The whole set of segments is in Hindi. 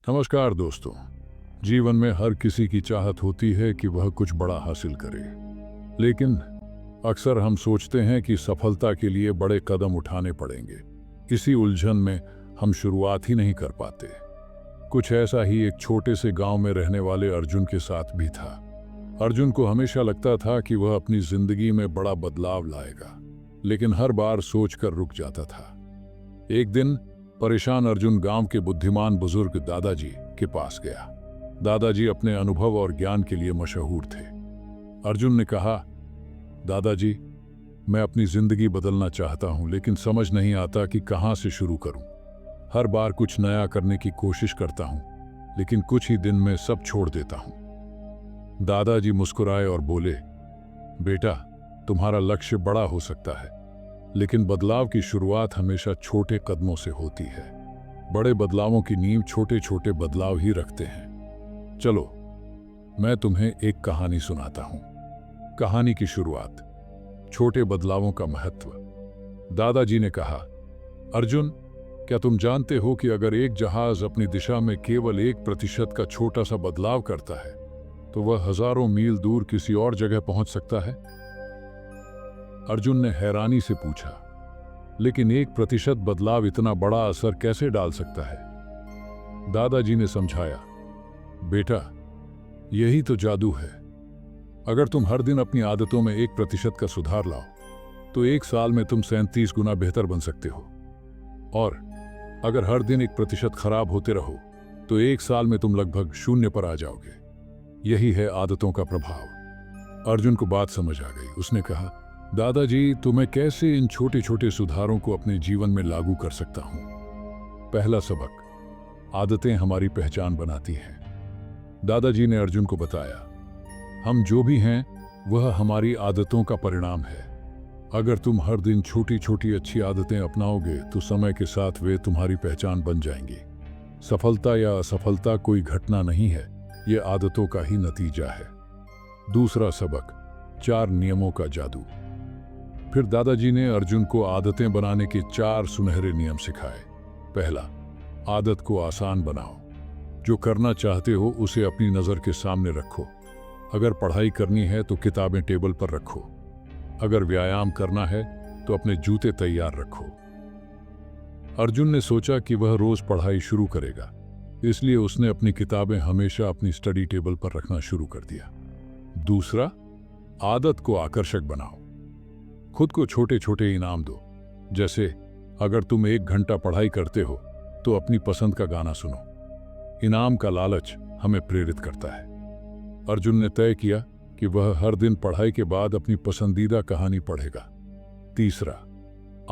नमस्कार दोस्तों। जीवन में हर किसी की चाहत होती है कि वह कुछ बड़ा हासिल करे, लेकिन अक्सर हम सोचते हैं कि सफलता के लिए बड़े कदम उठाने पड़ेंगे। इसी उलझन में हम शुरुआत ही नहीं कर पाते। कुछ ऐसा ही एक छोटे से गांव में रहने वाले अर्जुन के साथ भी था। अर्जुन को हमेशा लगता था कि वह अपनी जिंदगी में बड़ा बदलाव लाएगा, लेकिन हर बार सोचकर रुक जाता था। एक दिन परेशान अर्जुन गांव के बुद्धिमान बुजुर्ग दादाजी के पास गया। दादाजी अपने अनुभव और ज्ञान के लिए मशहूर थे। अर्जुन ने कहा, दादाजी, मैं अपनी जिंदगी बदलना चाहता हूं, लेकिन समझ नहीं आता कि कहां से शुरू करूं। हर बार कुछ नया करने की कोशिश करता हूं, लेकिन कुछ ही दिन में सब छोड़ देता हूं। दादाजी मुस्कुराए और बोले, बेटा, तुम्हारा लक्ष्य बड़ा हो सकता है, लेकिन बदलाव की शुरुआत हमेशा छोटे कदमों से होती है। बड़े बदलावों की नींव छोटे छोटे बदलाव ही रखते हैं। चलो, मैं तुम्हें एक कहानी सुनाता हूं। कहानी की शुरुआत, छोटे बदलावों का महत्व। दादाजी ने कहा, अर्जुन, क्या तुम जानते हो कि अगर एक जहाज अपनी दिशा में केवल 1% का छोटा सा बदलाव करता है, तो वह हजारों मील दूर किसी और जगह पहुंच सकता है? अर्जुन ने हैरानी से पूछा, लेकिन 1% बदलाव इतना बड़ा असर कैसे डाल सकता है? दादाजी ने समझाया, बेटा, यही तो जादू है। अगर तुम हर दिन अपनी आदतों में 1% का सुधार लाओ, तो 1 साल में तुम 37 गुना बेहतर बन सकते हो। और अगर हर दिन 1% खराब होते रहो, तो 1 साल में तुम लगभग 0 पर आ जाओगे। यही है आदतों का प्रभाव। अर्जुन को बात समझ आ गई। उसने कहा, दादाजी, तो मैं कैसे इन छोटे छोटे सुधारों को अपने जीवन में लागू कर सकता हूं? पहला सबक, आदतें हमारी पहचान बनाती हैं। दादाजी ने अर्जुन को बताया, हम जो भी हैं वह हमारी आदतों का परिणाम है। अगर तुम हर दिन छोटी छोटी अच्छी आदतें अपनाओगे, तो समय के साथ वे तुम्हारी पहचान बन जाएंगी। सफलता या असफलता कोई घटना नहीं है, ये आदतों का ही नतीजा है। दूसरा सबक, 4 नियमों का जादू। फिर दादाजी ने अर्जुन को आदतें बनाने के 4 सुनहरे नियम सिखाए। पहला, आदत को आसान बनाओ। जो करना चाहते हो उसे अपनी नज़र के सामने रखो। अगर पढ़ाई करनी है तो किताबें टेबल पर रखो। अगर व्यायाम करना है तो अपने जूते तैयार रखो। अर्जुन ने सोचा कि वह रोज पढ़ाई शुरू करेगा, इसलिए उसने अपनी किताबें हमेशा अपनी स्टडी टेबल पर रखना शुरू कर दिया। दूसरा, आदत को आकर्षक बनाओ। खुद को छोटे छोटे इनाम दो। जैसे अगर तुम 1 घंटा पढ़ाई करते हो, तो अपनी पसंद का गाना सुनो। इनाम का लालच हमें प्रेरित करता है। अर्जुन ने तय किया कि वह हर दिन पढ़ाई के बाद अपनी पसंदीदा कहानी पढ़ेगा। तीसरा,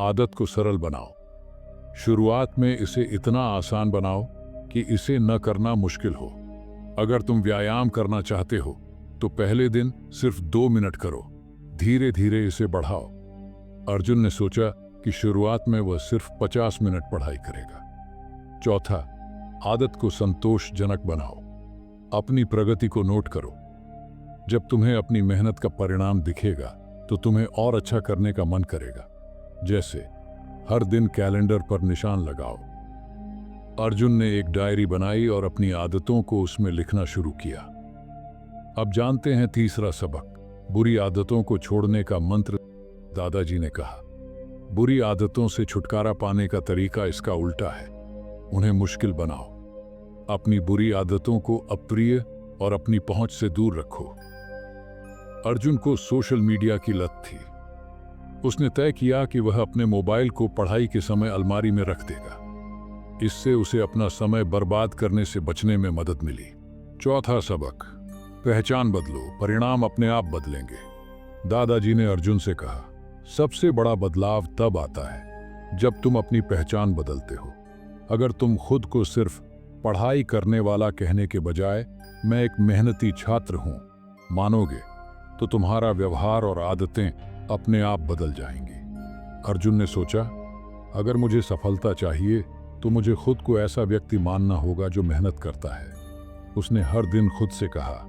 आदत को सरल बनाओ। शुरुआत में इसे इतना आसान बनाओ कि इसे न करना मुश्किल हो। अगर तुम व्यायाम करना चाहते हो, तो पहले दिन सिर्फ 2 मिनट करो। धीरे धीरे इसे बढ़ाओ। अर्जुन ने सोचा कि शुरुआत में वह सिर्फ 50 मिनट पढ़ाई करेगा। चौथा, आदत को संतोषजनक बनाओ। अपनी प्रगति को नोट करो। जब तुम्हें अपनी मेहनत का परिणाम दिखेगा, तो तुम्हें और अच्छा करने का मन करेगा। जैसे हर दिन कैलेंडर पर निशान लगाओ। अर्जुन ने एक डायरी बनाई और अपनी आदतों को उसमें लिखना शुरू किया। अब जानते हैं तीसरा सबक, बुरी आदतों को छोड़ने का मंत्र। दादाजी ने कहा, बुरी आदतों से छुटकारा पाने का तरीका इसका उल्टा है। उन्हें मुश्किल बनाओ। अपनी बुरी आदतों को अप्रिय और अपनी पहुंच से दूर रखो। अर्जुन को सोशल मीडिया की लत थी। उसने तय किया कि वह अपने मोबाइल को पढ़ाई के समय अलमारी में रख देगा। इससे उसे अपना समय बर्बाद करने से बचने में मदद मिली। चौथा सबक, पहचान बदलो, परिणाम अपने आप बदलेंगे। दादाजी ने अर्जुन से कहा, सबसे बड़ा बदलाव तब आता है जब तुम अपनी पहचान बदलते हो। अगर तुम खुद को सिर्फ पढ़ाई करने वाला कहने के बजाय मैं एक मेहनती छात्र हूं मानोगे, तो तुम्हारा व्यवहार और आदतें अपने आप बदल जाएंगी। अर्जुन ने सोचा, अगर मुझे सफलता चाहिए तो मुझे खुद को ऐसा व्यक्ति मानना होगा जो मेहनत करता है। उसने हर दिन खुद से कहा,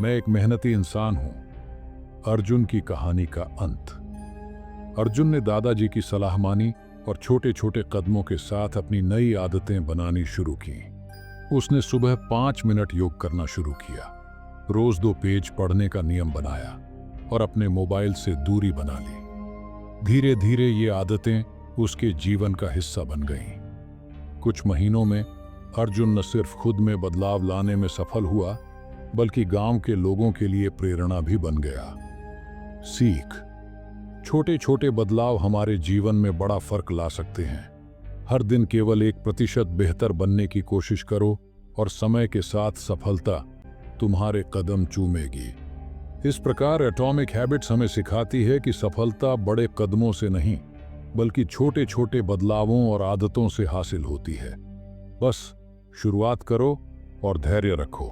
मैं एक मेहनती इंसान हूं। अर्जुन की कहानी का अंत। अर्जुन ने दादाजी की सलाह मानी और छोटे छोटे कदमों के साथ अपनी नई आदतें बनानी शुरू की। उसने सुबह 5 मिनट योग करना शुरू किया, रोज 2 पेज पढ़ने का नियम बनाया और अपने मोबाइल से दूरी बना ली। धीरे धीरे ये आदतें उसके जीवन का हिस्सा बन गईं। कुछ महीनों में अर्जुन न सिर्फ खुद में बदलाव लाने में सफल हुआ, बल्कि गांव के लोगों के लिए प्रेरणा भी बन गया। सीख: छोटे छोटे बदलाव हमारे जीवन में बड़ा फर्क ला सकते हैं। हर दिन केवल 1% बेहतर बनने की कोशिश करो और समय के साथ सफलता तुम्हारे कदम चूमेगी। इस प्रकार एटॉमिक हैबिट्स हमें सिखाती है कि सफलता बड़े कदमों से नहीं, बल्कि छोटे छोटे बदलावों और आदतों से हासिल होती है। बस शुरुआत करो और धैर्य रखो।